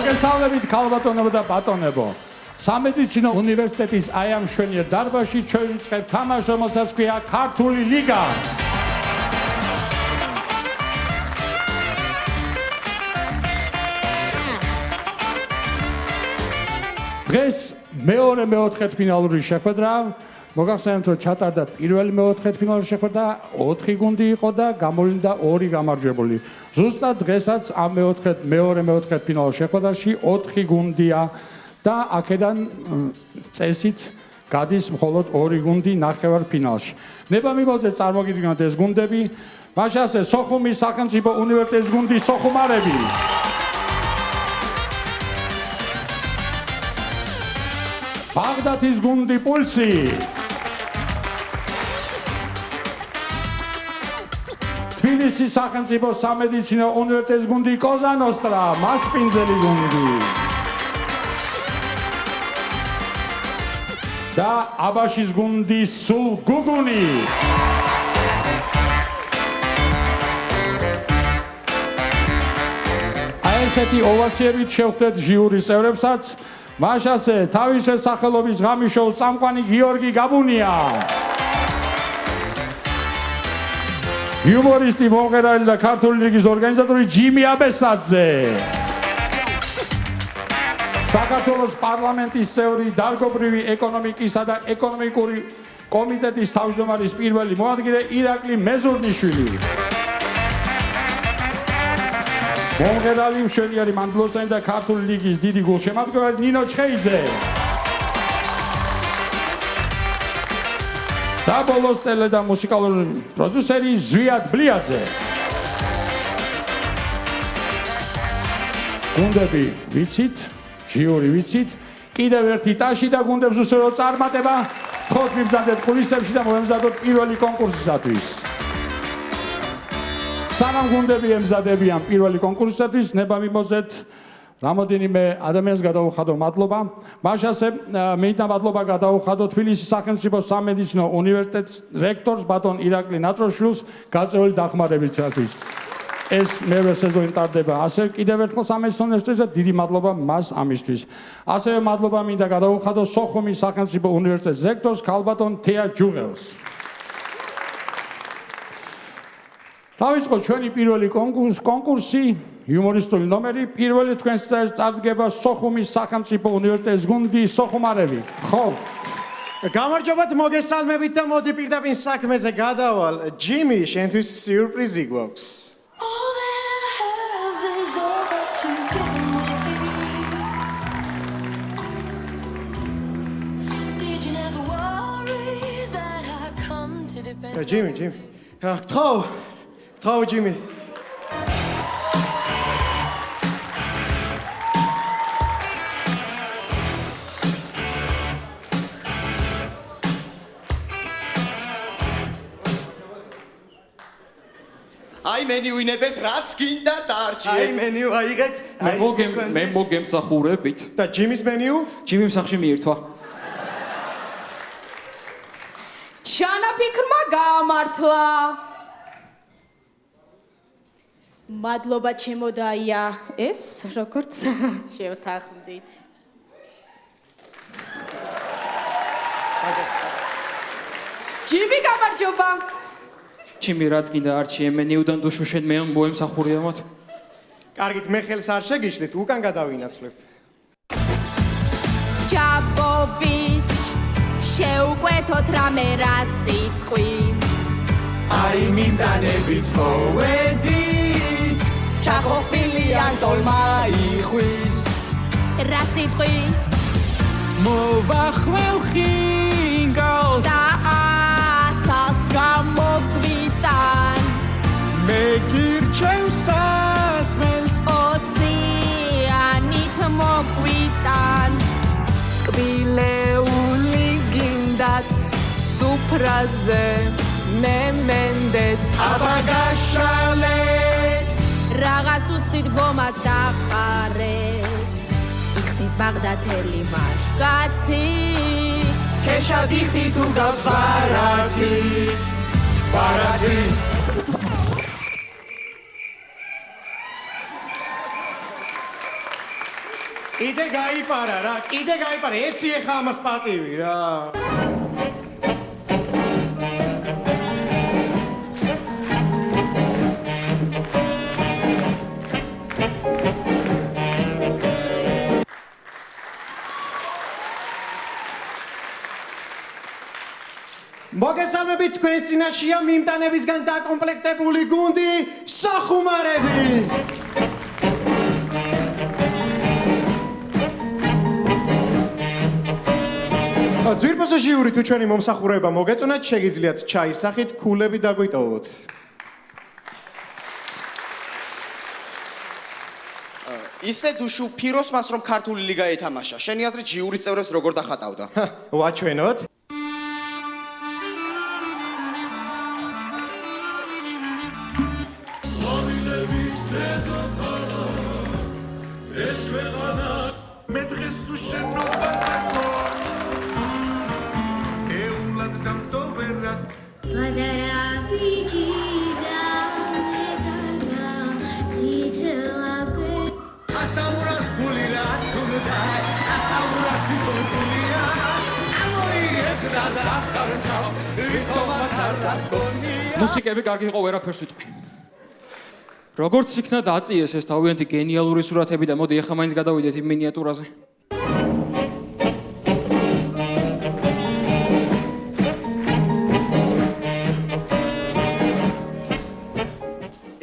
მოგესალმებით ქალბატონებო და ბატონებო. სამედიცინო უნივერსიტეტის აი ამ მშვენიერ დარბაზში ჩვენ ვიწყებთ თამაშს, რომელსაც ქვია ქართული ლიგა. დღეს მეორე მეოთხედფინალური შეხვედრა. მოგახსენებთ, რომ ჩატარდა პირველი მეოთხედფინალური შეხვედრა, 4 გუნდი იყო და გამოვლინდა 2 გამარჯვებული. ზუსტად დღესაც ამ მეორე მეოთხედფინალურ შეხვედრაში 4 გუნდია და აქედან წესით გადის მხოლოდ 2 გუნდი ნახევარფინალში. ნება მიმოძე წარმოგიდგენთ ეს გუნდები. მაშასე სოხუმის სახელმწიფო უნივერსიტეტის გუნდი სოხუმარები. ბაღდათის გუნდი პულსი. თბილისის სახელმწიფო სამედიცინო უნივერსიტეტის გუნდი კოზანოსტრა, მასპინძელი გუნდი. და აბაშის გუნდი სულ გუგუნი. აი ესეთი ოვაციებით შევხვდეთ ჟიურის წევრებსაც. მაშასე თავის სახელობის ღამის შოუს წამყვანი გიორგი გაბუნია. იუმორისტი, მომღერალი და ქართული ლიგის ორგანიზატორი ჯიმი აბესაძე. საქართველოს პარლამენტის წევრი, დარგობრივი ეკონომიკისა და ეკონომიკური კომიტეტის თავმჯდომარის პირველი მოადგილე ირაკლი მეზურნიშვილი. მომღერალი, მშვენიერი მანდლოსანი და ქართული ლიგის დიდი გულშემატკივარი ნინო ჩხეიძე. და ბოლოს ტელე და მუსიკალური პროდიუსერი ზვიად ბლიაძე. გუნდები ვიცით, ჟიური ვიცით, კიდევ ერთი ტაში და გუნდებს უსწრო წარმატება. თხოთ მიბრძანდეთ კულისებში და მოემზადოთ პირველი კონკურსისათვის. სანამ გუნდები ემზადებიან პირველი კონკურსისათვის, ნება მიმოძეთ რამოდენიმე ადამიანს გადაუხადო მადლობა. მაშასე მეითნა მადლობა გადაუხადო თბილისის სახელმწიფო სამედიცინო უნივერსიტეტის რექტორს ბატონ ირაკლი ნატროშვილს გაწეული დახმარებისათვის. ეს მეორე სეზონი ტარდება. ასე კიდევ ერთხელ სამედიცინო უნივერსიტეტს დიდი მადლობა მას ამისთვის. ასევე მადლობა მინდა გადაუხადო სოხუმის სახელმწიფო უნივერსიტეტის რექტორს ქალბატონ თეა ჯუღელს. დავიწყოთ ჩვენი პირველი კონკურსი, იუმორისტული ნომერი. პირველი თქვენს წარდგება სოხუმის სახელმწიფო უნივერსიტეტის გუნდი სოხუმარები. ხო. გამარჯობათ, მოგესალმებით და მოდი პირდაპირ საქმეზე გადავალ. ჯიმი, შენთვის სიურპრიზი გვაქვს. ჯიმი. გთხოვ, ჯიმი. აი მენიუ ვინებეთ, რაც გინდა დარჩიეთ. აი მენიუ აიღეთ. მე მოგემსახურებით. და ჯიმის მენიუ? ჯიმი მსახში მიირთვა. ჩანაფიქრმა გაამართლა. მადლობა ჩემო დაია, ეს როგორც შევთანხმდით. ჯიმი გამარჯობა. ჯიმი რაც გინდა არჩიე მენიუდან დუშო შენ მე მოემსახურია მათ. კარგით, მე ხელს არ შეგიშლით, უკან გადავინაცვლებ. ჯაბოვიჩ შეუკვეთოთ რამე რას სიტყვი. აი მიმდანებიც მოვედით, ჩახოხბილიან ტოლმა იხვის. რა სიტყვი? მოვახმევ ხინგალს და ასალს გამოგვიტან. მე გირჩევ სასმელს. ოციანით მოგვიტან. კბილეული გინდათ სუფრაზე მე მენდეთ აბა გაშალეთ. რაღაც უცდით ბომად დაყარეთ. იხდის ბაღდათელი მაშკაცი. ქეშა დიხდი თუ გავს ბარათი. კიდე გაიპარა რა, კიდე გაიპარა, ეცი ეხა ამას პატივი რა. მოგესალმებით თქვენს წინაშეა მიმტანებისგან დაკომპლექტებული გუნდი სახუმარები. ძვირფასო ჟიური თუ ჩვენი მომსახურება მოგეწონათ, შეგიძლიათ ჩაისახით, ქულები დაგვიტოვოთ. ისე დუშუ ფიროს მას რომ ქართული ლიგა ეთამაშა. შენი აზრით ჟიურის წევრებს როგორ დახატავდა? ვაჩვენოთ. მე დღეს უშენობა წაკო ეულად დამტოვერად Padara bichida edarna zitelape ასტაურას გულილა თუნდაი ასტაურას გულილა ამოი ეს და ხარშავს ვიტომას არ დაგონია მუსიკები კარგი იყო, ვერაფერს ვიტყვი. როგორც იქნა დაწიეს ეს თავიანთი გენიალური სურათები და მოდი ახლა მაინც გადავიდეთ იმ მინიატურაზე.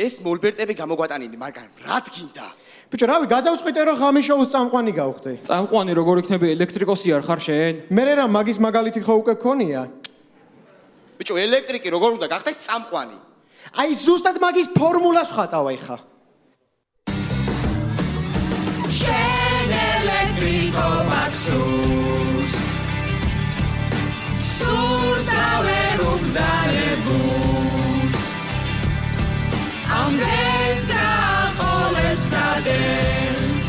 ეს მოლბერტები გამოგვატანილი, მაგრამ რა გინდა? ბიჭო, რავი, გადავწყვიტე რომ ღამის შოუს წამყვანი გავხდე. წამყვანი როგორ იქნები, ელექტრიკოსი არ ხარ შენ? მე რა მაგის მაგალითი ხო უკვე გქონია? ბიჭო, ელექტრიკი როგორ უნდა გახდეს წამყვანი? აი ზუსტად მაგის ფორმულას ხატავ ხა. შენ ელექტრიკო მაქსუს სურს დავერ უბძარებულს ამდენს გაყოლებს სადენს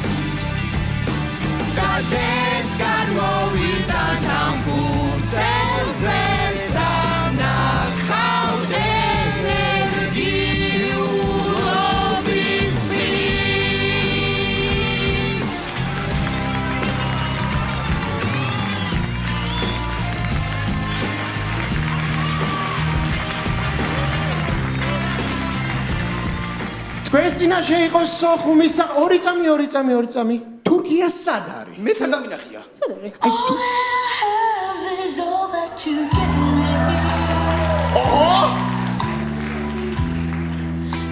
გადენს გადმოვიდა თამბურცელზე და ნახავთ ენერგიულობის მის თქვენს წინაშე იყო სოხუმის 2 წამი. თურქია სად არის? მეც არ დამინახია. is all that you give me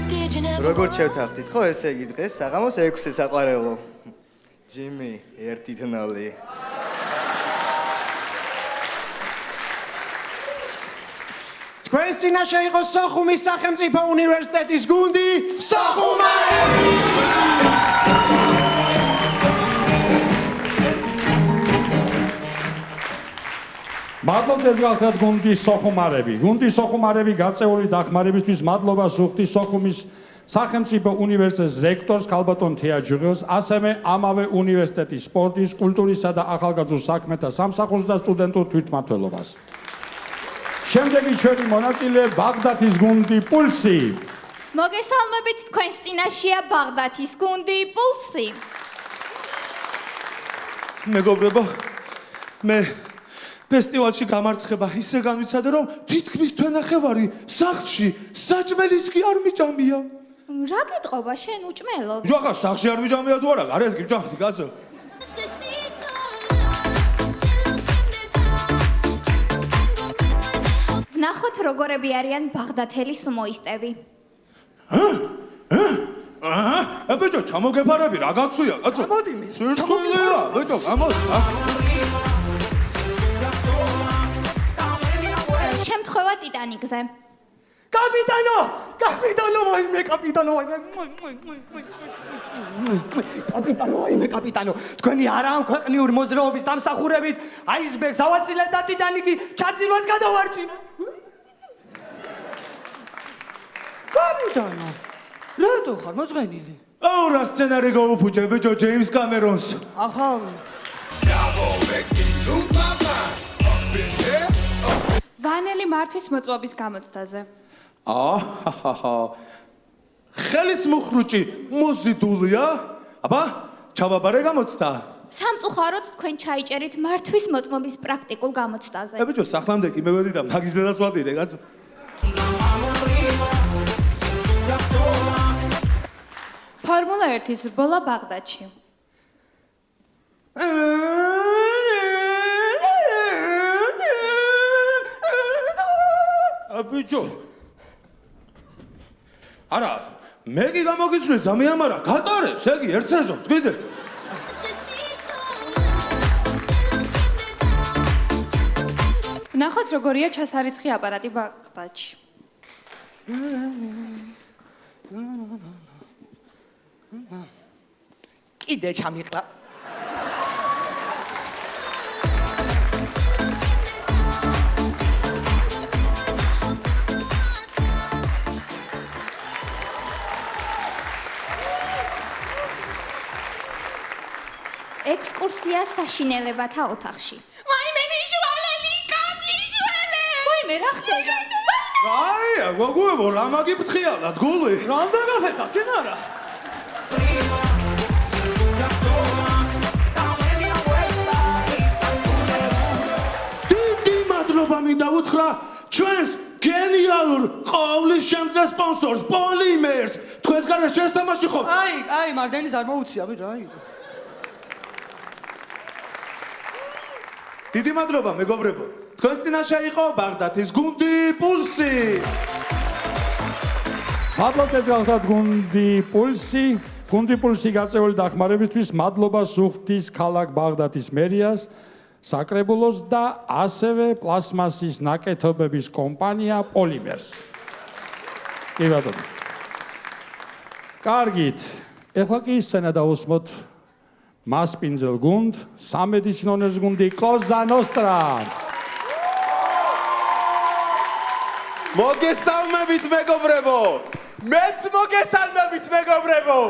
Did you never როგორ შევთანხმდით ხო ესე იგი დღეს საღამოს 6-ზე საყვარელო ჯიმი ერთი თნოლი თქვენს წინაშე იყო სოხუმის სახელმწიფო უნივერსიტეტის გუნდი სახუმარები. მადლობთ ზღალთად გუნდი სოხუმარები. გუნდი სოხუმარები გაწეული დახმარებისთვის მადლობა სუხთის სოხუმის სახელმწიფო უნივერსიტეტის რექტორს ქალბატონ თეაჯუღელს, ასევე ამავე უნივერსიტეტის სპორტის, კულტურისა და ახალგაზრდულ საქმეთა სამსახურს და სტუდენტურ თვითმმართველობას. შემდეგი ჩვენი მონაწილე ბაღდათის გუნდი პულსი. მოგესალმებით, თქვენს წინაშეა ბაღდათის გუნდი პულსი. მეგობრებო მე ფესტივალში გამარცხება ისე განვიცადე რომ თითქმის თვენახევარი სახლში საჭმელის კი არ მიჭამია რა გეტყობა, შენ უჭმელობ? ჯოხა სახლში არ მიჭამია თუ არა გარეთ კი ჯოხი კაცო ნახოთ როგორები არიან ბაღდათელი სუმოისტები. ბიჭო ჩამოგეფარები რა გაცუია კაცო მოდი სირცხულია ბიჭო გამოდი შემთხვევა ტიტანიკზე. კაპიტანო ვაიმე კაპიტანო თქვენი არა ამ ქვეყნიურ მოძრაობის დამსახურებით აისბერგს ავაწილეთ და ტიტანიკი ჩაძირვას გადავარჩინა კაპიტანო რატო ხარ მოძღენილი აუ რა სცენარი გაუფუჭე ბიჭო ჯეიმს კამერონს ახლა ვანელი მართვის მოწვობის გამოცდაზე. აჰაჰა ხელის მუხრუჭი მოზიდულია აბა ჩავაბარე გამოცდა? სამწუხაროდ თქვენ ჩაიჭერით მართვის მოწმობის პრაქტიკულ გამოცდაზე. ბიჭო, სახლამდე კი მევედი და მაგის დედას ვადირე, კაცო. ფორმულა 1-ის რბოლა ბაღდადში. ბიჭო. არა, მე კი გამოგიცვლი ზამიამარა, გატარებს, ეგი ერთ სეზონს, გიდე? ნახოთ როგორია ჩასარიცხი აპარატი ბაღდადში. კიდე ჩამიყლა. ექსკურსია საშინელებათა ოთახში. ვაიმე მიშვალელი, გამიშვალე! ვაიმე, რა ხდება? აი, გვაგუებო, რა მაგიფრთხიალად, გული? რამდენად აკენ არა? დიდი მადლობა მინდა უთხრა ჩვენს გენიალურ ყოვლის შემძლე სპონსორს, პოლიმერს. თქვენს გარდა შესთამაში ხო? აი, მაგდენის არ მოუცია, რა იყო? დიდი მადლობა, მეგობრებო. თქვენს წინაშე იყო ბაღდათის გუნდი პულსი. მადლობთ ეს გახლდათ გუნდი პულსი. გუნდი პულსი გაწეული დახმარებისთვის მადლობა სუხთის ქალაქ ბაღდათის მერიას, საკრებულოს და ასევე პლასმასის ნაკეთობების კომპანია პოლიმერს. კი ბატონო. კარგით. ეხლა კი სცენა დავუსმოთ მასპინძელ გუნდ, სამედიცინონერს გუნდი კოზა ნოსტრა. მოგესალმებით მეგობრებო. მეც მოგესალმებით მეგობრებო.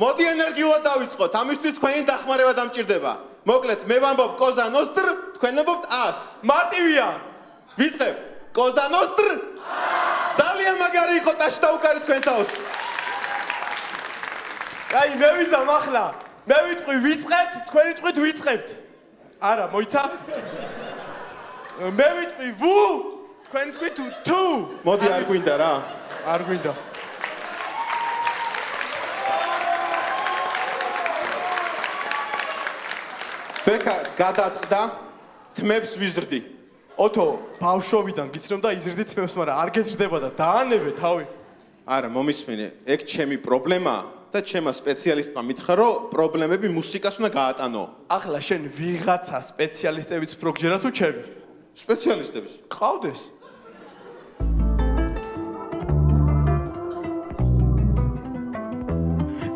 მოდი ენერგიულად დავიწყოთ. ამისთვის თქვენი დახმარება დამჭირდება. მოკლედ, მე ვამბობ კოზა ნოსტრ, თქვენ ამბობთ ას. მარტივია. ვიწყებ. კოზა ნოსტრ. ძალიან მაგარი იყო ტაშ დაუკარი თქვენ თავს. აი, მე ვიზამ ახლა. მე ვიტყვი ვიწყებთ, თქვენი ტყვით ვიწყებთ. არა, მოიცა? მე ვიტყვი ვუ, თქვენი ტყვით თუ. მოდი არ გვინდა რა. არ გვინდა. ბექა გადაწყდა, თმებს ვიზრდი. ოთო, ბავშვობიდან გიცნობ და იზრდი თმებს, მაგრამ არ გეზრდება და დაანებე თავი. არა, მომისმინე, ეგ ჩემი პრობლემაა და ჩემმა სპეციალისტმა მითხრა, რომ პრობლემები მუსიკას უნდა გაატანო. ახლა შენ ვიღაცა სპეციალისტებიც უფრო გჯერა თუ ჩემი? სპეციალისტების. ყავდეს.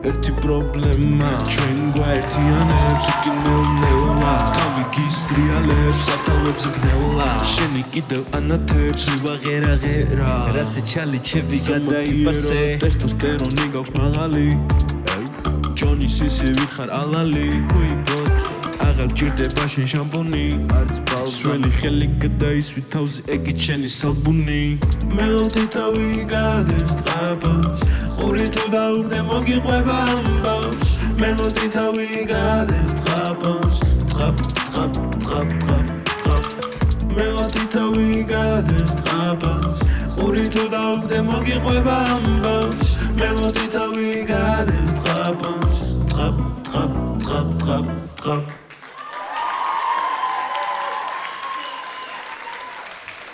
ერთი პრობლემა ჩვენ გვაერთიანებს იგი ნელ-ნელა თავი გისრიალებს სათავებს გნელა შენი კიდევ ანათებს ვაღერაღერა რასე ჩალიჩები გადაიპასე ტესტოსტერონი გაქვს მაღალი ჯონი სისივით ხარ ალალი უიბოთ აღარ გჭირდება შენ შამპუნი არც ბალზა სველი ხელი გადაისვი თავზე ეგ შენი საბუნი მელოდი თავი გადეს დღაპავს ხური თუ დაუგდე მოგიყვება ამბავს მელოდი თავი გადეს დღაპავს დღაპ დღაპ დღაპ დღაპ დღაპ მელოდი თავი გადეს დღაპავს ხური თუ დაუგდე მოგიყვება ამბავს მელოდი თავი გადეს დღაპავს დღაპ დღაპ დღაპ დღაპ დღაპ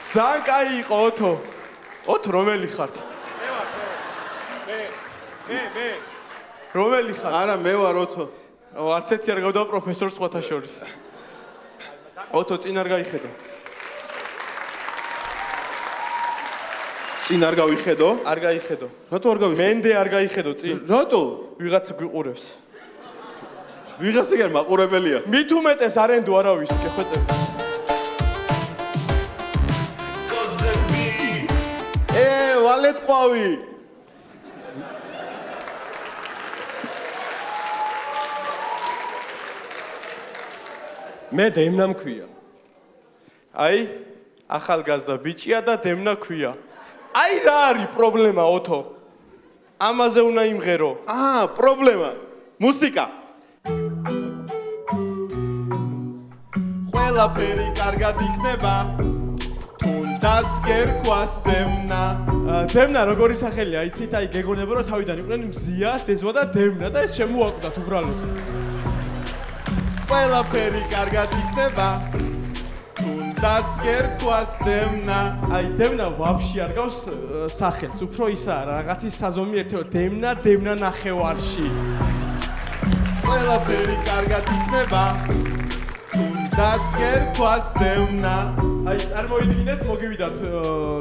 ძალიან კაი იყო ოთო. ოთო რომელი ხართ? მე. რომელი ხარ? არა, მე ვარ ოთო. არც ერთი არ გავდა პროფესორს სხვათა შორის. ოთო წინ არ გაიხედო. წინ არ გავიხედო? არ გაიხედო. რატო არ გავიხედო? მენდე არ გაიხედო წინ. რატო? ვიღაცა გვიყურებს. ვიღაცა კი არ მაყურებელია. მით უმეტეს არენდო არავის, გეხვეწები. ვალეთ ყვავი. მე დემნა მქვია. აი, ახალგაზრდა ბიჭია და დემნა ქვია. აი რა არის პრობლემა ოთო? ამაზე უნდა იმღერო. პრობლემა. მუსიკა. ყველაფერი კარგად იქნება თუნდაც გერქვას დევნა დევნა როგორი სახელია იცით აი გეგონება რომ თავიდან იყვნენ მზია ზეზვა და დევნა და ეს შემოაკვდათ უბრალოდ ყველაფერი კარგად იქნება თუნდაც გერქვას დევნა აი დევნა ვაფშე არ გავს სახელს უფრო ისაა რაღაცის საზომი ერთეო დევნა ნახევარში ყველაფერი კარგად იქნება თუნდაც გერქვას დევნა აი წარმოიდგინეთ მოგივიდათ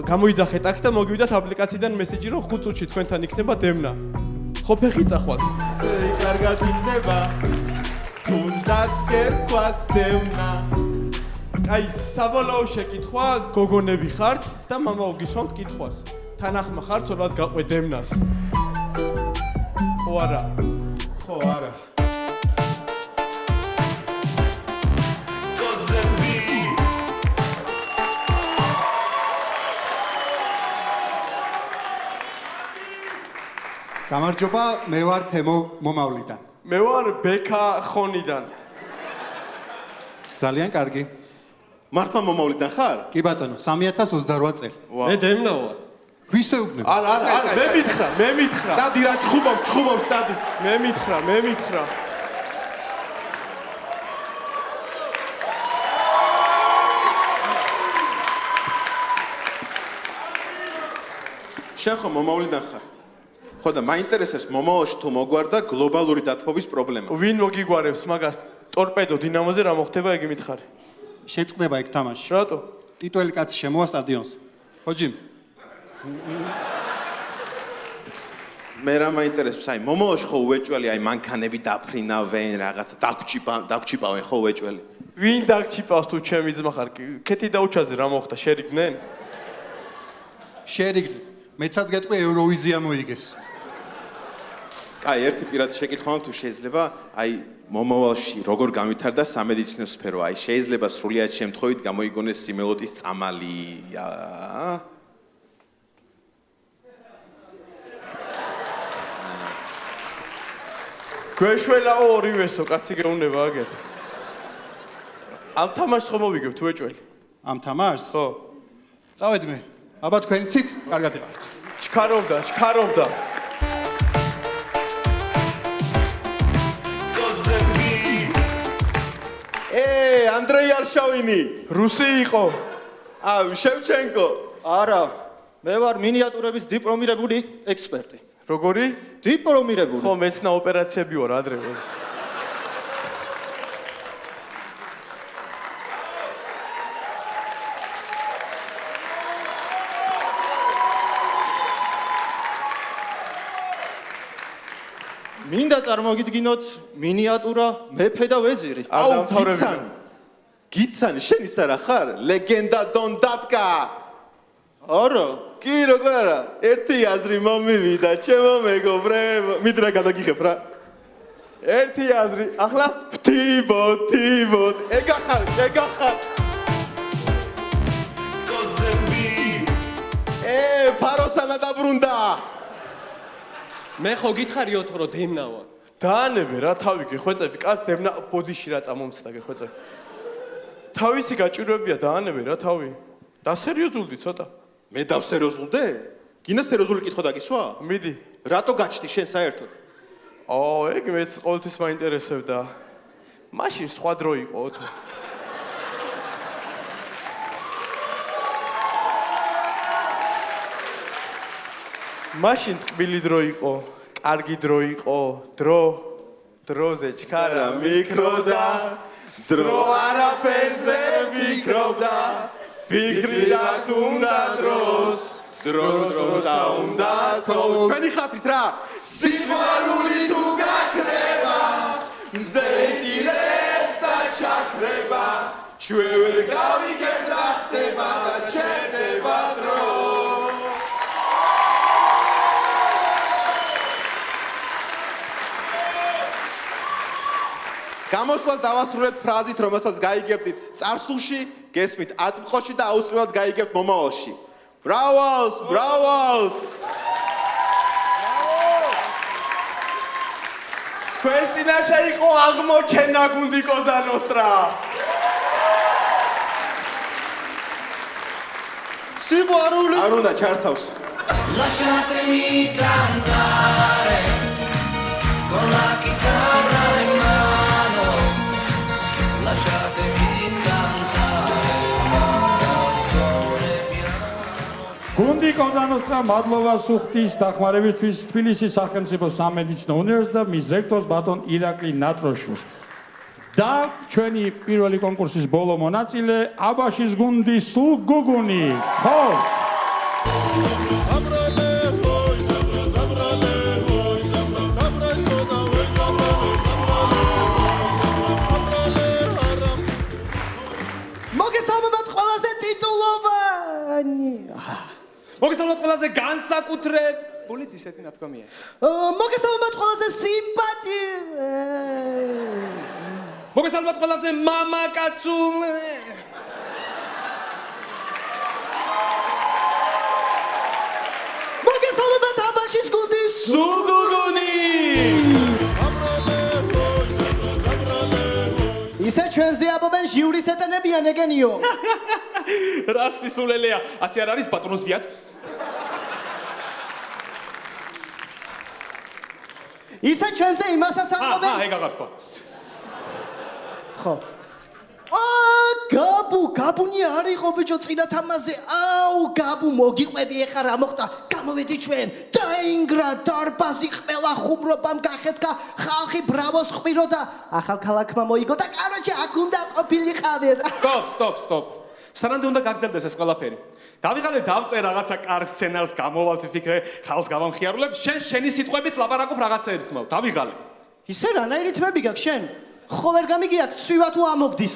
გამოიძახეთ ტაქსი და მოგივიდათ აპლიკაციიდან მესეჯი რომ 5 წუთში თქვენთან იქნება დევნა ხო ფეხი წახვალ კარგად იქნება თუნდაც გერქვას დევნა აი საბოლოო შეკითხვა გოგონები ხართ და მამა უგისვამთ კითხვას თანახმა ხართ სწორად გაყვე დევნას ხო არა ხო არა გამარჯობა, მე ვარ თემო მომავლიდან. მე ვარ ბექა ხონიდან. ძალიან კარგი. მართლა მომავლიდან ხარ? კი ბატონო, 3028 წელი. მე დევნა ვარ. ვისეუბნებ? არა, მე მითხრა. წადი რა ჩხუბობს, წადი. მე მითხრა. შენ ხო მომავლიდან ხარ? ხო და მაინტერესებს მომავალში თუ მოგვარდა გლობალური დათბობის პრობლემა. ვინ მოგიგვარებს მაგას ტორპედო დინამოზე რა მოხდება იგი მითხარი. შეწყდება იქ თამაში. რატო? ტიტველი კაცი შემოვა სტადიონს. ხო ჯიმ? მე რა მაინტერესებს, აი მომავალში ხო უეჭველი, აი მანქანები დაფრინავენ, რაღაცა დაგჩიპავენ ხო უეჭველი. ვინ დაგჩიპავს თუ ჩემი ძმა ხარ? ქეთი დაუჩაზე რა მოხდა? შერიგდნენ? შერიგდნენ. მეცაც გეტყვი ევროვიზია მოიგეს. აი ერთი პირადი შეკითხვა თუ შეიძლება, აი მომავალში როგორ განვითარდა სამედიცინო სფერო, აი შეიძლება სრულიად შემთხვევით გამოიგონეს სიმელოტის წამალი. გვეშველაო ორივესო, კაცი გეუნება აგერ. ამ თამაშს ხო მოვიგებ თუ ეჭველი? ამ თამაშს? ხო. წავედი მე. აბა თქვენი ცით, კარგად იყავით. ჩქარობდა. ანდრეი არშავინი. რუსი იყო. შევჩენკო. არა, მე ვარ მინიატურების დიპლომირებული ექსპერტი. როგორი? დიპლომირებული. ხო, მეცნა ოპერაციები ვარ ადრე. მინდა წარმოგიდგინოთ მინიატურა მეფე და ვეზირი. გიცანი, შენ ის არა ხარ? ლეგენდა დონ დატკა. არა. კი, როგორ არა? ერთი აზრი მომივიდა, ჩემო მეგობრებო. მიდრა გადაგიხებ რა. ერთი აზრი. ახლა თიბოთ. ეგა ხარ. ფაროსანა დაბრუნდა. მე ხო გითხარიოთ რომ დევნა ვარ. დაანებე რა თავი გეხვეწები, კაც დევნა ბოდიში რა წამომცდა გეხვეწები. თავისი გაჭირვებია დაანებე რა თავი. დასერიოზულდი ცოტა. მე დავსერიოზულდე? გინდა სერიოზული კითხვა დაგისვა? მიდი. რატო გაჩნდი შენ საერთოდ? ეგ მეც ყოველთვის მაინტერესებდა. მაშინ სხვა დრო იყო თუ. მაშინ ტკბილი დრო იყო, კარგი დრო იყო, დროზე ჩქარა მიკროდა, დრო არაფერზე მიკრობდა, ფიქრი რა თუნდა დროს დაუნდა თო. ჩვენი ხათრით რა, სიყვარული თუ გაქრება, მზე ირებს და ჩაქრება, ჩვენ ვერ გავიგებთ რა ხდება და ჩერდება დრო. გამოსვლას დავასრულებთ ფრაზით, რომელსაც გაიგებთ წარსულში, გესმით აწმყოში და აუცილებლად გაიგებთ მომავალში. ბრავალს! თქვენ წინაშე იყო აღმოჩენა გუნდი კოზა ნოსტრა. სიყვარული არ უნდა ჩართავს. Lasciatemi cantare con la chitarra in mano. Lasciatemi cantare canzone piano. გუნდი კოზანოსტრა მადლობა სუხტის დახმარებისთვის თბილისის სახელმწიფო სამედიცინო უნივერსიტეტს და მის რექტორს ბატონ ირაკლი ნატროშუს. და ჩვენი პირველი კონკურსის ბოლო მონაწილე აბაშის გუნდი სულ გუგუნი. ხო? მოგესალმებათ ყველაზე ტიტულოვანი. მოგესალმებით ყველაზე განსაკუთრებული ისეთი ნათქვამია. მოგესალმებათ ყველაზე სიმპათი. მოგესალმებით ყველაზე მამაკაცული. მოგესალმებათ აბაშის გუნდის სულ გუგუნი. ისე ჩვენზე აბობენ ჟიურის ეტენებიან ეგენიო. რა სისულელეა, ასე არ არის პატრონს ვიათ? ისე ჩვენზე იმასაც აბობენ. ეგ აღარ თქვა. ხო. გაბუნი არ იყო ბიჭო წინა თამაზე. აუ გაბუ მოგიყვები ეხა რა მოხდა? გამოვედი ჩვენ. დაინგრა დარბაზი ყველა ხუმრობამ გახეთქა ხალხი ბრავოს ხვირო და ახალ ქალაქმა მოიგო და კაროჩე აქ უნდა ყოფილიყავი. სტოპ. სანამდე უნდა გაგრძელდეს ეს ყველაფერი. დავიღალე დავწერ რაღაცა კარგ სცენარს გამოვალ ვიფიქრე ხალხს გავამხიარულებ შენ შენი სიტყვებით ლაპარაკობ რაღაცეებს მაქვს დავიღალე. ისე რანაირი თმები გაქვს შენ? ხო ვერ გამიგია ცვივა თუ ამოგდის?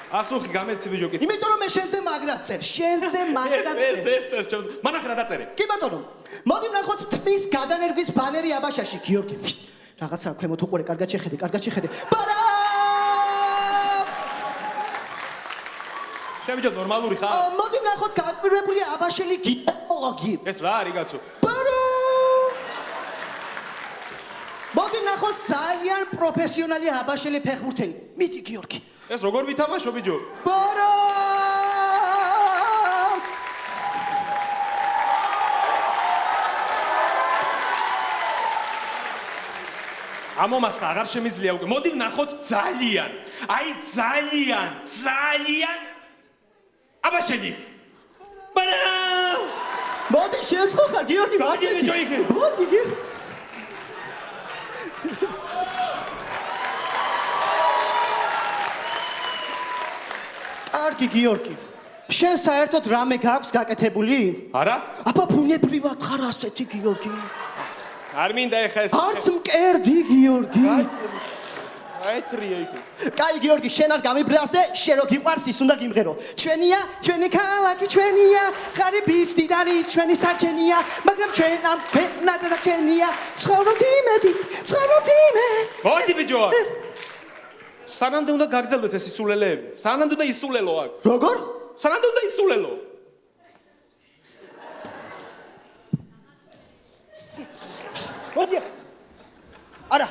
ასუხი გამეცი ბიჭო კი. იმიტომ რომ მე შენზე მაგრად წერ. შენზე მაგრად წერ. ეს წერ. მანახ რა დაწერე? კი ბატონო. მოდი ვნახოთ თმის გადანერგვის ბანერი აბაშაში გიორგი. რაღაცა ქვემოთ უყურე, კარგად შეხედე. ბარა! შევიჯო ნორმალური ხარ? მოდი ვნახოთ გაკვირვებული აბაშელი გინეკოლოგი. ეს რა არის კაცო? ბარა! მოდი ვნახოთ ძალიან პროფესიონალი აბაშელი ფეხბურთელი. მიდი გიორგი. ეს როგორ ვითამაშო ბიჭო? ბარა! ამომას აღარ შემიძლია უკვე. მოდი ვნახოთ ძალიან. აი ძალიან. აბაშელი. ბარა! მოდი შეცხო ხარ გიორგი ბიჭო იქე. მოდი გი. კარგი გიორგი. შენ საერთოდ რამე გაქვს გაკეთებული? არა? აბა ბუნებრივად ხარ ასეთი გიორგი. არ მინდა ეხა ეს. არც მკერდი გიორგი. აეთრია იქ. კაი გიორგი, შენ არ გამიბრაზდე, შენ რო გიყვარს ის უნდა გიმღერო. ჩვენია, ჩვენი ქალაქი ჩვენია, ღარიბის მდიდარი ჩვენი საჩენია, მაგრამ ჩვენ ამ ფენად და ჩვენია, ცხოვრობთ იმედი. მოდი ბიჭო. სანამდე უნდა გაგრძელდეს ეს ისულელეები. სანამდე უნდა ისულელო აქ. როგორ? სანამდე უნდა ისულელო. მოდი. არა.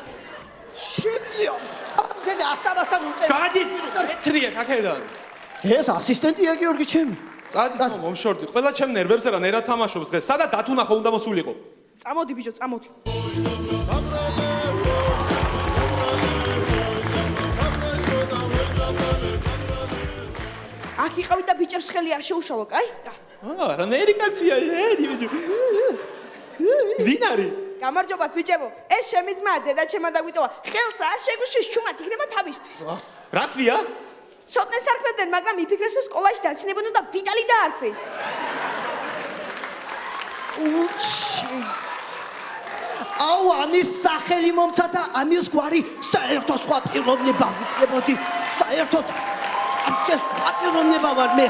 შეგიო. ამდენ ასტაბასთან უკვე. გადი, ეთრია აქედან. ეს ასისტენტია გიორგი ჩემი. წადი მომშორდი. ყველა ჩემ ნერვებზე რა ნერად თამაშობს დღეს. სადაც დათუნახო უნდა მოსულიყო. წამოდი ბიჭო, წამოდი. აქ იყავი და ბიჭებს ხელი არ შეუშალო, კაი? რა ნერი კაცია, ერი ბიჭო. ვინ არის? გამარჯობათ ბიჭებო. ეს ჩემი ძმაა, დედაჩემმა დაგვიტოვა. ხელს არ შეგვიშვის, შუმად იქნება თავისთვის. რა ქვია? ცოტნეს არქმევდნენ, მაგრამ იფიქრეს, რომ სკოლაში დაცინებოდნენ და ვიტალი დაარქვეს. უჩი. აუ, ამის სახელი მომცა და ამის გვარი საერთოდ სხვა პიროვნება ვიქნებოდი. საერთოდ ამ შეს სხვა პიროვნება ვარ მე.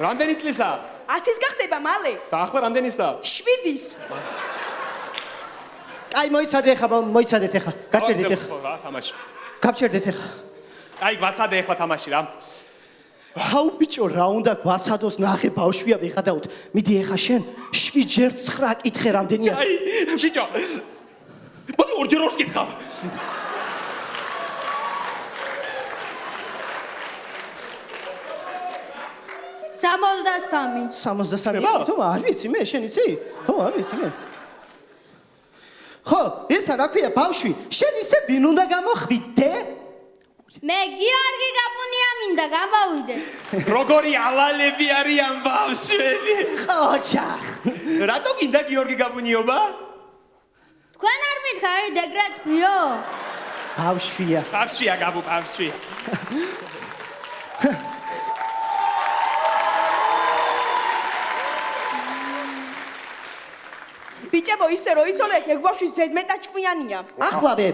რამდენი წლისაა? 10-ის გახდება მალე. და ახლა რამდენისაა? 7-ის. აი მოიცადე ხა, მოიცადეთ ხა. გაჩერდეთ ხა. რა თამაში? გაჩერდეთ ხა. აი, გვაცადე ახლა თამაში რა. აუ ბიჭო, რა უნდა გვაცადოს ნახე ბავშვია ვეღადაოთ. მიდი ეხა შენ 7 ჯერ 9 კითხე რამდენია? აი, ბიჭო. მოდი ორჯერ ორს კითხავ. სამოცდასამი. 63. თო არ ვიცი მე, შენ იცი? ხო, არ ვიცი მე. ხო, ისა რა ქვია ბავშვი? შენ ისე ვინ უნდა გამოხვიდე? მე გიორგი გაპუნია მინდა გამოვიდე. როგორი ალალები არიან ბავშვები? ხოჭა. რატო გინდა გიორგი გაპუნიობა? თქვენ არ მითხარი დეგრატქვიო? ბავშვია. ბავშვია გაბუ ბავშვია. ბიჭებო, ისე რომ იცოდეთ, ეგ ბავშვი ზედმეტად ჭკვიანია. ახლავე.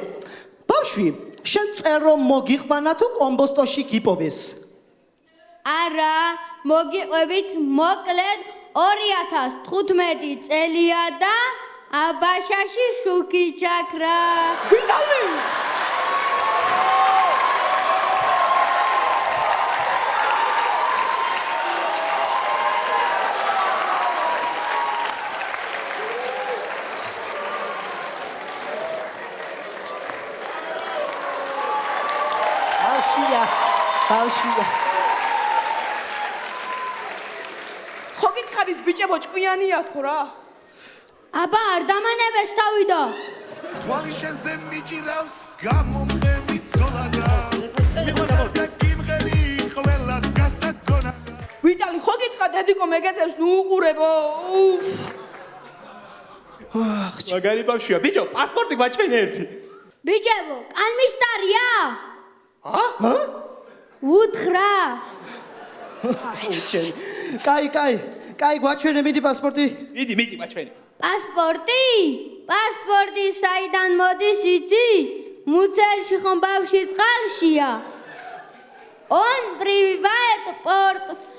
ბავშვი, შენ წერ რომ მოგიყვანა თუ კომბოსტოში გიპოვეს? არა, მოგიყვებით მოკლედ 2015 წელია და აბაშაში შუქი ჩაქრა. ვიტალი! ბავშვია. ხო გითხარით ბიჭებო, ჭკვიანია თქო რა. აბა არ დამანებეს თავიდო. თვალი შენზე მიჭირავს გამომღები ცოლადა მივახარდა კიმღები ყველას გასაგონა ვიტალი, ხო გითხარ დედიკო მეგეთებს ნუ უყურებო. მაგარი ბავშვია, ბიჭო, პასპორტი გვაჩვენე ერთი. ბიჭებო, კანმისტარია? ჰა? უთხრა. უჩენ. კაი, გვაჩვენე მიდი პასპორტი. მიდი გვაჩვენე. პასპორტი? პასპორტი საიდან მოდის იცი? მუცელში ხომ ბავში წყალშია. On privat port.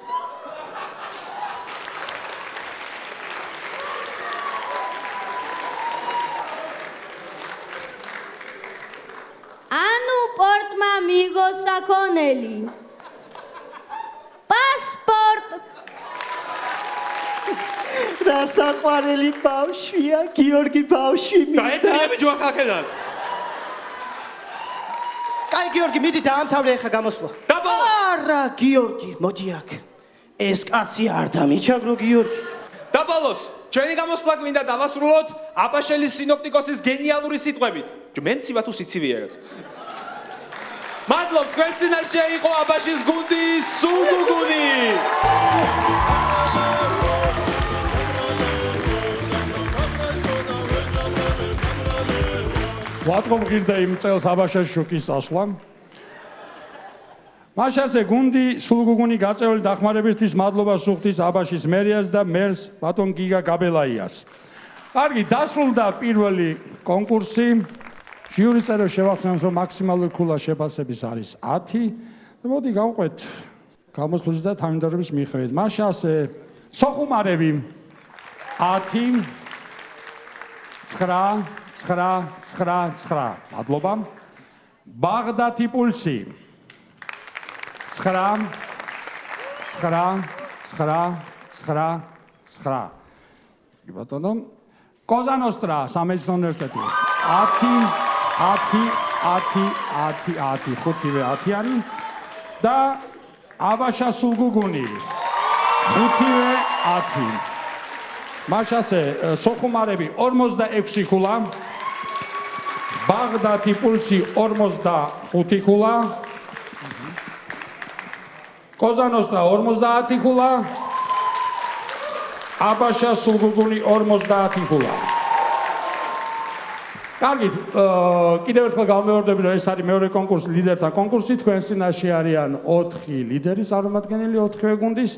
ანუ პორტმა მიგო საქონელი. პასპორტ. რა საყვარელი ბავშვია, გიორგი ბავშვი მინდა. დაეთრიები ჯოახაკედან. კაი გიორგი, მიდი დაამთავრე ახლა გამოსვლა. არა გიორგი, მოდი აქ. ეს კაცი არ დამიჩაგრო გიორგი. დაბალოს, ჩვენი გამოსვლა გვინდა დავასრულოთ აბაშელის სინოპტიკოსის გენიალური სიტყვებით. მენცი ვათუ სიცივია ეს. მადლობ, თქვენ წინაშე იყო აბაშის გუნდი სულგუგუნი. ვატყობ ღირდა იმ წელს აბაშაში შუქის წასვლა. მაშასე გუნდი სულგუგუნი გაწეული დახმარებისთვის მადლობა სუხდის აბაშის მერიას და მერს ბატონ გიგა გაბელაიას. კარგი, დასრულდა პირველი კონკურსი. ჟიურის წევრებს შევახსენებთ, რომ მაქსიმალური ქულა შეფასების არის 10 და მოდი გავყვეთ გამოსვლის და თანმიმდევრობის მიხედვით. მაშასე სოხუმარები 10 9. მადლობა. ბაღდათი პულსი 9. ბატონო, კოზანოსტრა სამედიცინო უნივერსიტეტი 10 ხუთივე 10-იანი და აბაშა სულგუგუნი 5-ვე 10. მაშასე სოხუმარები 46 ხულა, ბაღდათი პულსი 45 ხულა, კოზანოსტრა 50 ხულა, აბაშა სულგუგუნი 50 ხულა. კარგით, კიდევ ერთხელ გამეორდები, რომ ეს არის მეორე კონკურსი, ლიდერთა კონკურსი. თქვენ წინაშე არიან 4 ლიდერი წარმომადგენელი 4-ვე გუნდის.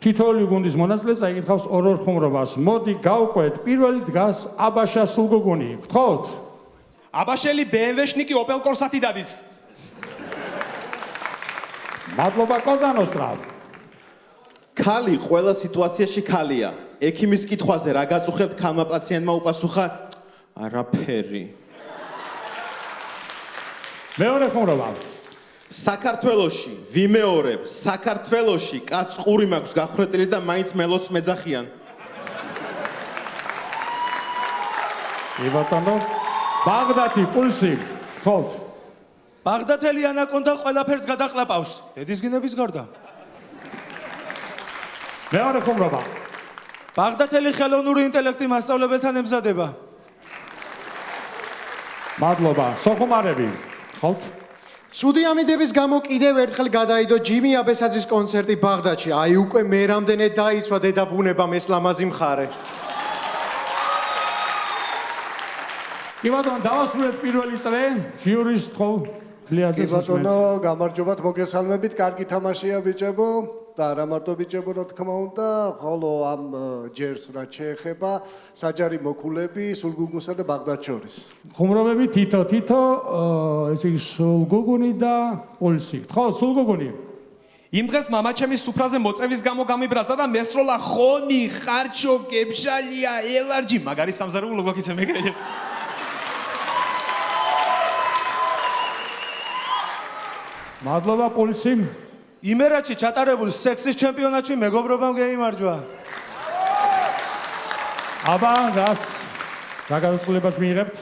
თითოეული გუნდის მონაწილე წაიკითხავს ორ-ორ ხუმრობას. მოდი გავყვეთ, პირველი დგას აბაშა სულგუგუნი. გთხოვთ? აბაშელი BMW-შნიკი Opel Corsa-თი დადის. მადლობა კოზანოსტრა. ქალი ყველა სიტუაციაში ქალია. ექიმის კითხვაზე რა გაწუხებთ, ქალმა პაციენტმა უპასუხა არაფერი. მეორე ხუმრობა. საქართველოში ვიმეორებ, საქართველოში კაც ყური მაქვს გახვრეტილი და მაინც მელოც მეძახიან. კი ბატონო, ბაღდათი პულსი, თხოვთ. ბაღდათელი ანაკონდა ყველაფერს გადაყლაპავს. დედის გინების გარდა. მეორე ხუმრობა. ბაღდათელი ხელოვნური ინტელექტი მასწავლებელთან ემზადება. მადლობა, სოხუმარები, თხოვთ. ცუდი ამიდების გამო კიდევ ერთხელ გადაიდო ჯიმი აბესაძის კონცერტი ბაღდათში. აი უკვე მე რამდენე დაიცვა დედაბუნებამ ეს ლამაზი მხარე. კი ბატონო, დავასრულეთ პირველი წრე, ჟიურის თხოვ. კი ბატონო, გამარჯობათ, მოგესალმებით, კარგი თამაშია ბიჭებო და რა მარტო ბიჭებო, რა თქმა უნდა, ხოლო ამ ჯერს რაც შეეხება საჯარი მოქულები სულგუგუნსა და ბაღდათს შორის. ხუმრობები თითო, ესე იგი სულგუგუნი და პულსი. თხოვთ, სულგუგუნი. იმ დღეს მამაჩემის სუფრაზე მოწევის გამო გამიბრაზდა და მესროლა ხონი, ხარჩო, გებშალია, ელარჯი, მაგარი სამზარეულო გვაქიცე მეგრელებს. მადლობა პულსი. იმერეთში ჩატარებულ სექსის ჩემპიონატში მეგობრობამ გაიმარჯვა. აბა, რას გადაწყვეტილებას მიიღებთ?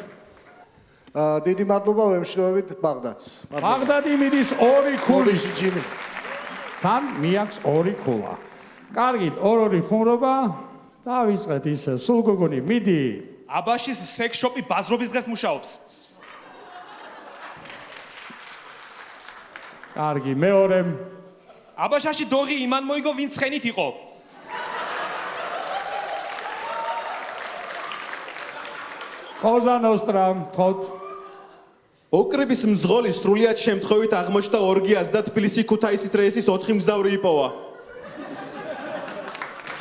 დიდი მადლობა ვემშვიდობებით ბაღდათს. ბაღდათი მიდის 2 ქულის ჯიმი. თან მიაქვს 2 ქულა. კარგით, 2 ხუმრობა. დავიწყეთ ისე, სულგუგუნი, მიდი. აბაშის სექს შოპი ბაზრობის დღეს მუშაობს. კარგი, მეორე. აბაშაში დოღი იმან მოიგო, ვინც ცხენით იყო. კოზანოსტრა, თხოვთ. ოკრიბის მძღოლი სრულიად შემთხვევით აღმოჩნდა ორგიას და თბილისი ქუთაისის რეისის 4 მგზავრი იპოვა.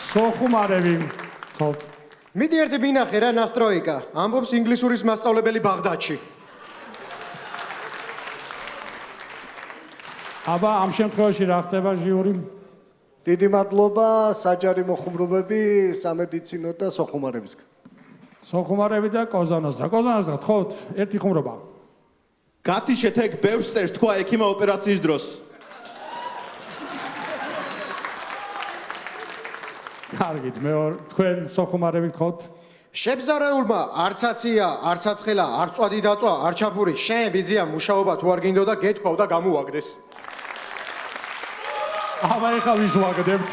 სოხუმარები, თხოვთ. მიდი ერთი ბინახე რა ნასტროიკა. ამბობს ინგლისურის მასწავლებელი ბაღდათში. აბა, ამ შემთხვევაში რა ხდება ჟიური? დიდი მადლობა საჯარი მოხუმრობები სამედიცინო და სოხუმარებისგან. სოხუმარები და კოზანოსტრა. კოზანოსტრა, თხოვთ, ერთი ხუმრობა. გათიშეთ ეგ ბევრს წერს თქვა ექიმა ოპერაციის დროს. კარგით, თქვენ სოხუმარები თხოვთ. შებზარეულმა არც აცია, არც აცხელა, არ წვადი დაწვა, არ ჩაფური, შენ ბიძია მუშაობა თუ არ გინდოდა გეთქვაო და გამოუაგდეს. აბა, ეხლა ვის ვაგდებთ?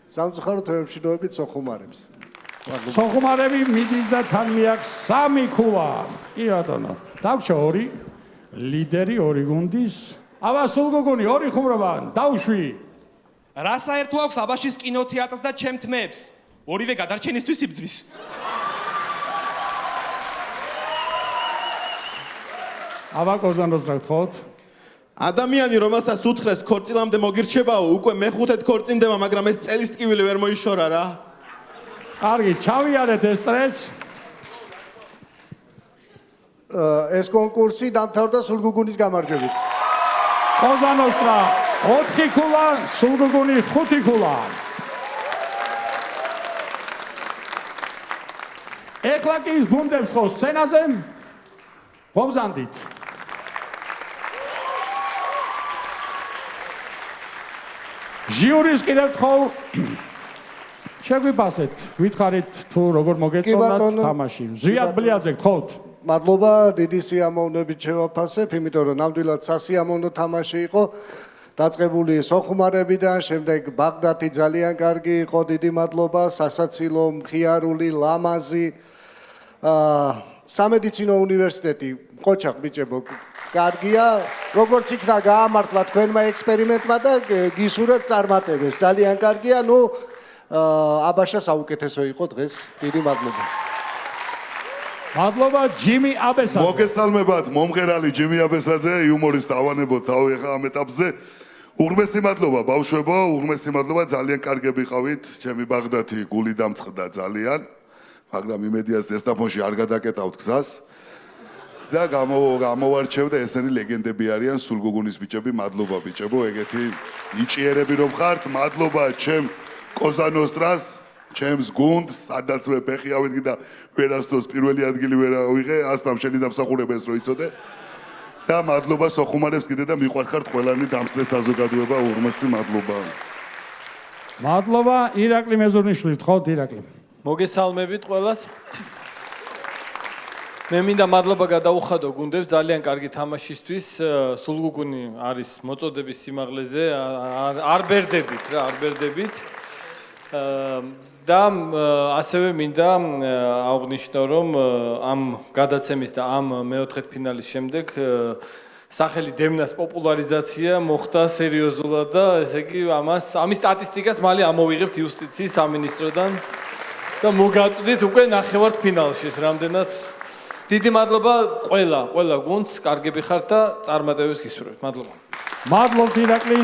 სამწუხაროდ ვემშვიდობებით სოხუმარებს. სოხუმარები მიდის და თან მიაქვს 3 ქულა. კი ბატონო, დავშო 2 ლიდერი 2 გუნდის. აბა, სულგუგუნი 2 ხუმრობა, დავშვი. რა საერთო აქვს აბაშის კინოთეატრს და ჩემ თმებს? ორივე გადარჩენისთვის იბძვის. აბა, კოზანოსტრა, თხოვთ. ადამიანი რომელსაც უთხრეს ქორწილამდე მოგირჩებაო, უკვე მეხუთედ ქორწინდება, მაგრამ ეს წელის ტკივილი ვერ მოიშორა რა. კარგი, ჩავიარეთ ეს წრეც. ეს კონკურსი დამთავრდა სულგუგუნის გამარჯვებით. კოზანოსტრა 4 ქულა, სულგუგუნი 5 ქულა. ეხლა კი ის გუნდებს ხო სცენაზე? მომზანდით. ჟიურის კიდევ თხოვ. შეგვიფასეთ, ვითხარით თუ როგორ მოგეწონათ თამაში. ზვიად ბლიაძე, თხოვთ. მადლობა, დიდი სიამოვნებით შევაფასებ, იმიტომ რომ ნამდვილად სასიამოვნო თამაში იყო. დაწყებული სოხუმარებიდან, შემდეგ ბაღდათი ძალიან კარგი იყო, დიდი მადლობა, სასაცილო, მხიარული, ლამაზი. სამედიცინო უნივერსიტეტი, ყოჩახ ბიჭებო, კარგია, როგორც იქნა გაამართლა თქვენმა ექსპერიმენტმა და გისურვებთ წარმატებებს. ძალიან კარგია, ნუ აბაშა საუკეთესო იყო დღეს. დიდი მადლობა. მადლობა ჯიმი აბესაძე. მოგესალმებათ, მომღერალი ჯიმი აბესაძე, იუმორის დავანებოთ თავი ახლა ამ ეტაპზე. უღმესი მადლობა ბავშვებო, უღმესი მადლობა, ძალიან კარგები ყავით, ჩემი ბაღდათი გული დამწყდა ძალიან, მაგრამ იმედია ზესტაფონში არ გადაკეტავთ გზას. და გამოვარჩევ და ესენი ლეგენდები არიან სულგუგუნის ბიჭები, მადლობა ბიჭებო, ეგეთი იჭიერები რომ ხართ, მადლობა ჩემ კოზანოსტრას, ჩემს გუნდს, სადაც მე ფეხი ავიდგი და ვერასდროს პირველი ადგილი ვერ ავიღე, ასთან შენი დამსახურება ეს რო იცოდე. და მადლობა სოხუმარებს კიდე და მიყვარხართ ყველანი დამსწრე საზოგადოება უღრმესი მადლობა. მადლობა ირაკლი მეზურნიშვილი, თხოვთ ირაკლი. მოგესალმებით ყველას. მე მინდა მადლობა გადაუხადო გუნდებს ძალიან კარგი თამაშისთვის. სულგუგუნი არის მოწოდების სიმაღლეზე, არ ბერდებით რა, არ ბერდებით. და ასევე მინდა აღვნიშნო, რომ ამ გადაცემის და ამ მეოთხედფინალის შემდეგ სახელი დემნას პოპულარიზაცია მოხდა სერიოზულად და ესე იგი ამის სტატისტიკას მალე ამოვიღებთ იუსტიციის სამინისტროდან და მოგაწვდით უკვე ნახევარფინალში რამდენად დიდი მადლობა ყველა გუნდს, კარგები ხართ და წარმატებებს გისურვებთ. მადლობა. მადლობთ ირაკლი.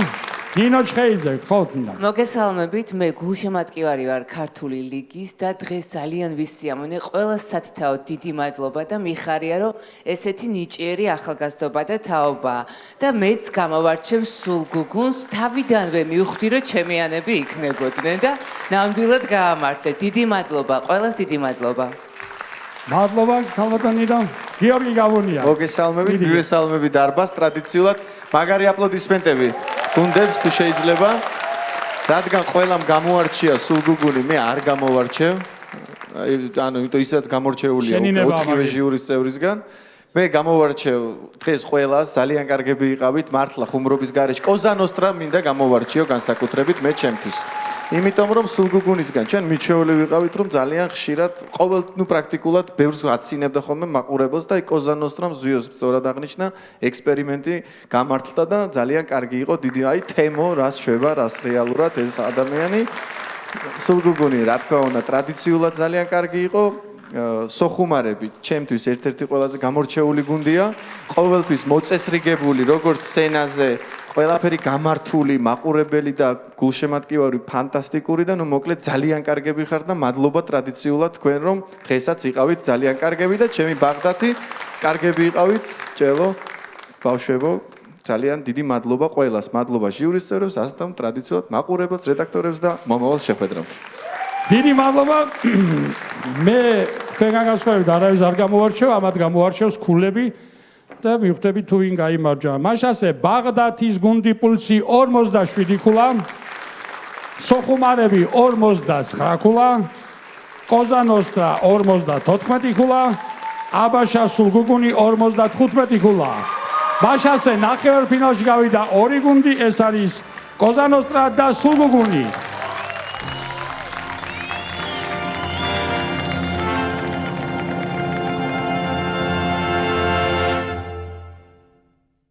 ნინო ჩხეიძე, თხოვთ მინდა. მოგესალმებით, მე გულშემატკივარი ვარ ქართული ლიგის და დღეს ძალიან ვისიამოვნე ყველა სათითაოდ დიდი მადლობა და მიხარია რომ ესეთი ნიჭიერი ახალგაზრდობა და თაობაა და მეც გამოვარჩევ სულგუგუნს თავიდანვე მივხვდი რომ ჩემიანები იქნებოდნენ და ნამდვილად გაამართლე. დიდი მადლობა, ყველას დიდი მადლობა. მადლობა, თალბატონიდო. გიორგი გაბუნია. მოგესალმებით, მივესალმები დარბაზს ტრადიციულად. მაგარი აპლოდისმენტები გუნდებს თუ შეიძლება. რადგან ყველამ გამოარჩია სულგუგუნი, მე არ გამოვარჩევ. ანუ იმიტომ ისაც გამორჩეულია 4 ჟიურის წევრისგან. მე გამოვარჩევ დღეს ყველას, ძალიან კარგები იყავით, მართლა ხუმრობის გარეშე. კოზანოსტრა მინდა გამოვარჩიო განსაკუთრებით მე ჩემთვის. იმიტომ რომ სულგუგუნისგან ჩვენ მიჩვეული ვიყავით რომ ძალიან ხშირად პრაქტიკულად ბევრს აცინებდა ხოლმე მაყურებელს და კოზანოსტრამ ზვიოს სწორად აღნიშნა ექსპერიმენტი გამართლდა და ძალიან კარგი იყო დიდი თემო რას შვება რას რეალურად ეს ადამიანი სულგუგუნი რა თქმა უნდა ტრადიციულად ძალიან კარგი იყო სოხუმარები ჩემთვის ერთ-ერთი ყველაზე გამორჩეული გუნდია ყოველთვის მოწესრიგებული როგორც სცენაზე ყველაფერი გამართული, მაყურებელი და გულშემატკივარი ფანტასტიკური და ნუ მოკლედ ძალიან კარგები ხართ და მადლობა ტრადიციულად თქვენ რომ დღესაც იყავით ძალიან კარგები და ჩემი ბაღდათი კარგები იყავით, ჭელო, ბავშვებო, ძალიან დიდი მადლობა ყველას, მადლობა ჟიურის წევრებს, ასეთამ ტრადიციულად მაყურებელს, რედაქტორებს და მომავალ შეხვედრებს. დიდი მადლობა. მე თქვენგან განსხვავებით არავის არ გამოვარჩევ, ამათ გამოვარჩევს ქულები. და მივხვდები თუ ვინ გაიმარჯვა. მაშასე ბაღდათის გუნდი პულსი 47 ქულა, სოხუმარები 49 ქულა, კოზანოსტრა 54 ქულა, აბაშა სულგუგუნი 55 ქულა. მაშასე ნახევარფინალში გავიდა 2 გუნდი, ეს არის კოზანოსტრა და სულგუგუნი.